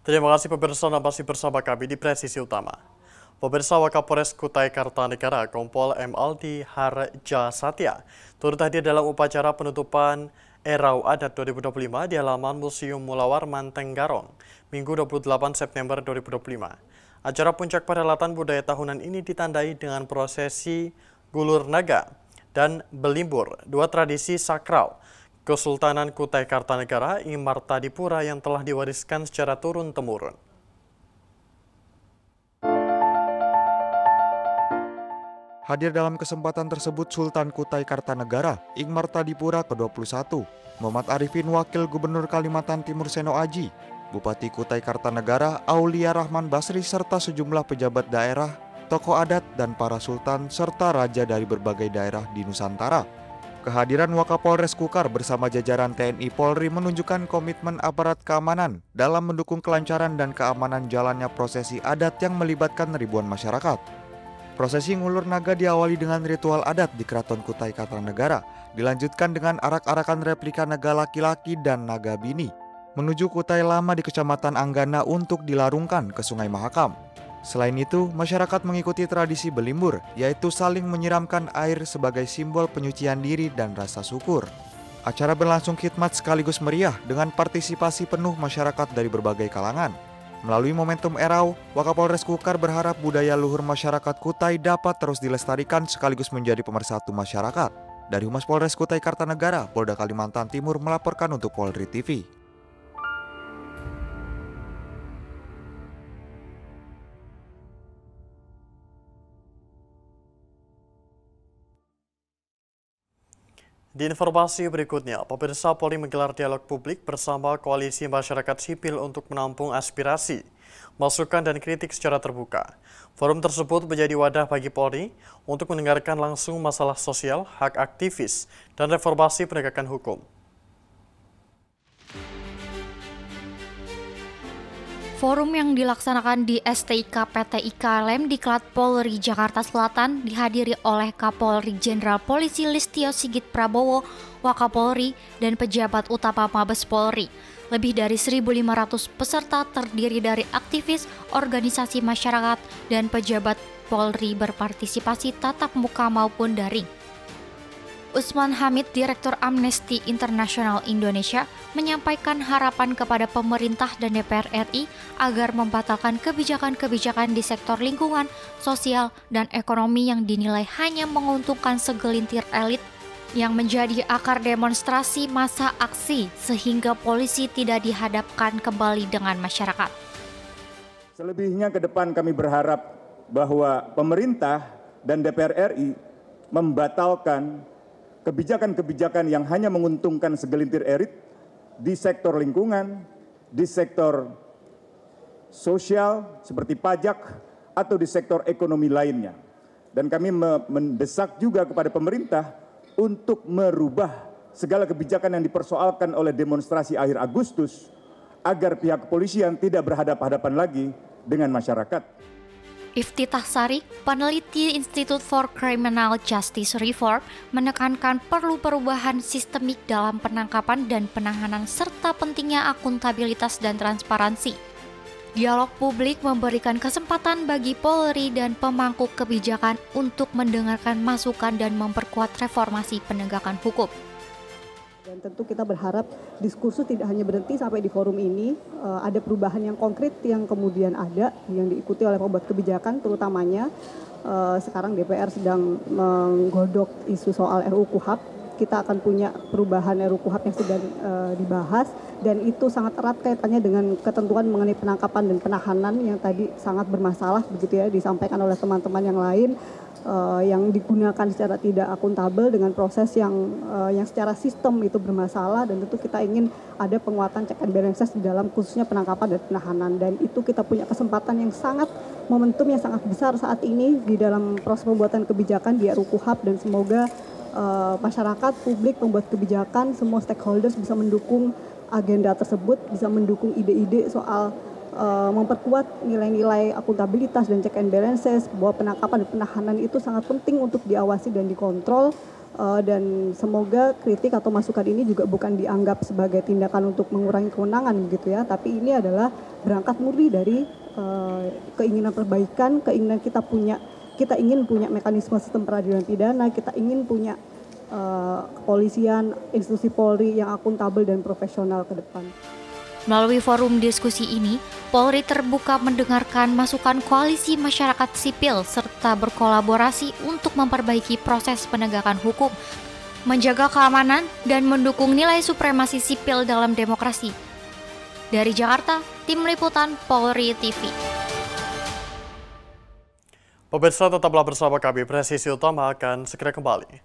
Terima kasih pemirsa, masih bersama kami di Presisi Utama. Pemirsa, Wakapolres Kutai Kartanegara Kompol M. Aldi Harjasatya turut hadir dalam upacara penutupan Erau Adat 2025 di halaman Museum Mulawar Mantenggarong, Minggu 28 September 2025. Acara puncak perhelatan budaya tahunan ini ditandai dengan prosesi Gulur Naga dan Belimbur, dua tradisi sakral Kesultanan Kutai Kartanegara Imartadipura yang telah diwariskan secara turun-temurun. Hadir dalam kesempatan tersebut Sultan Kutai Kartanegara Imartadipura ke-21, Muhammad Arifin Wakil Gubernur Kalimantan Timur Seno Aji, Bupati Kutai Kartanegara Aulia Rahman Basri serta sejumlah pejabat daerah, tokoh adat dan para sultan serta raja dari berbagai daerah di Nusantara. Kehadiran Wakapolres Kukar bersama jajaran TNI Polri menunjukkan komitmen aparat keamanan dalam mendukung kelancaran dan keamanan jalannya prosesi adat yang melibatkan ribuan masyarakat. Prosesi ngulur naga diawali dengan ritual adat di Keraton Kutai Kartanegara, dilanjutkan dengan arak-arakan replika naga laki-laki dan naga bini, menuju Kutai Lama di Kecamatan Anggana untuk dilarungkan ke Sungai Mahakam. Selain itu, masyarakat mengikuti tradisi belimbur, yaitu saling menyiramkan air sebagai simbol penyucian diri dan rasa syukur. Acara berlangsung khidmat sekaligus meriah dengan partisipasi penuh masyarakat dari berbagai kalangan. Melalui momentum Erau, Wakapolres Kukar berharap budaya luhur masyarakat Kutai dapat terus dilestarikan sekaligus menjadi pemersatu masyarakat. Dari Humas Polres Kutai Kartanegara, Polda Kalimantan Timur melaporkan untuk Polri TV. Di informasi berikutnya, pemirsa, Polri menggelar dialog publik bersama Koalisi Masyarakat Sipil untuk menampung aspirasi, masukan dan kritik secara terbuka. Forum tersebut menjadi wadah bagi Polri untuk mendengarkan langsung masalah sosial, hak aktivis, dan reformasi penegakan hukum. Forum yang dilaksanakan di STIK PT IKLM di Klat Polri Jakarta Selatan dihadiri oleh Kapolri Jenderal Polisi Listio Sigit Prabowo, Wakapolri, dan pejabat utama Mabes Polri. Lebih dari 1.500 peserta terdiri dari aktivis, organisasi masyarakat, dan pejabat Polri berpartisipasi tatap muka maupun daring. Usman Hamid, Direktur Amnesty International Indonesia, menyampaikan harapan kepada pemerintah dan DPR RI agar membatalkan kebijakan-kebijakan di sektor lingkungan, sosial, dan ekonomi yang dinilai hanya menguntungkan segelintir elit yang menjadi akar demonstrasi massa aksi sehingga polisi tidak dihadapkan kembali dengan masyarakat. Selebihnya ke depan kami berharap bahwa pemerintah dan DPR RI membatalkan kebijakan-kebijakan yang hanya menguntungkan segelintir elit di sektor lingkungan, di sektor sosial seperti pajak, atau di sektor ekonomi lainnya. Dan kami mendesak juga kepada pemerintah untuk merubah segala kebijakan yang dipersoalkan oleh demonstrasi akhir Agustus agar pihak kepolisian tidak berhadapan-hadapan lagi dengan masyarakat. Iftithah Sari, peneliti Institute for Criminal Justice Reform, menekankan perlu perubahan sistemik dalam penangkapan dan penahanan serta pentingnya akuntabilitas dan transparansi. Dialog publik memberikan kesempatan bagi Polri dan pemangku kebijakan untuk mendengarkan masukan dan memperkuat reformasi penegakan hukum. Dan tentu kita berharap diskursus tidak hanya berhenti sampai di forum ini, ada perubahan yang konkret yang kemudian ada, yang diikuti oleh pembuat kebijakan, terutamanya sekarang DPR sedang menggodok isu soal RUU KUHP. Kita akan punya perubahan RUU KUHP yang sedang dibahas, dan itu sangat erat kaitannya dengan ketentuan mengenai penangkapan dan penahanan yang tadi sangat bermasalah, begitu ya, disampaikan oleh teman-teman yang lain. Yang digunakan secara tidak akuntabel dengan proses yang secara sistem itu bermasalah, dan tentu kita ingin ada penguatan check and balances di dalam khususnya penangkapan dan penahanan, dan itu kita punya kesempatan yang sangat, momentum yang sangat besar saat ini di dalam proses pembuatan kebijakan di RUU KUHP, dan semoga masyarakat, publik, pembuat kebijakan, semua stakeholders bisa mendukung agenda tersebut, bisa mendukung ide-ide soal memperkuat nilai-nilai akuntabilitas dan check and balances, bahwa penangkapan dan penahanan itu sangat penting untuk diawasi dan dikontrol, dan semoga kritik atau masukan ini juga bukan dianggap sebagai tindakan untuk mengurangi kewenangan, begitu ya, tapi ini adalah berangkat murni dari keinginan perbaikan, keinginan kita ingin punya mekanisme sistem peradilan pidana, kita ingin punya kepolisian, institusi Polri yang akuntabel dan profesional ke depan. Melalui forum diskusi ini, Polri terbuka mendengarkan masukan koalisi masyarakat sipil serta berkolaborasi untuk memperbaiki proses penegakan hukum, menjaga keamanan, dan mendukung nilai supremasi sipil dalam demokrasi. Dari Jakarta, Tim Liputan Polri TV. Pemirsa tetaplah bersama kami, Presisi Utama akan segera kembali.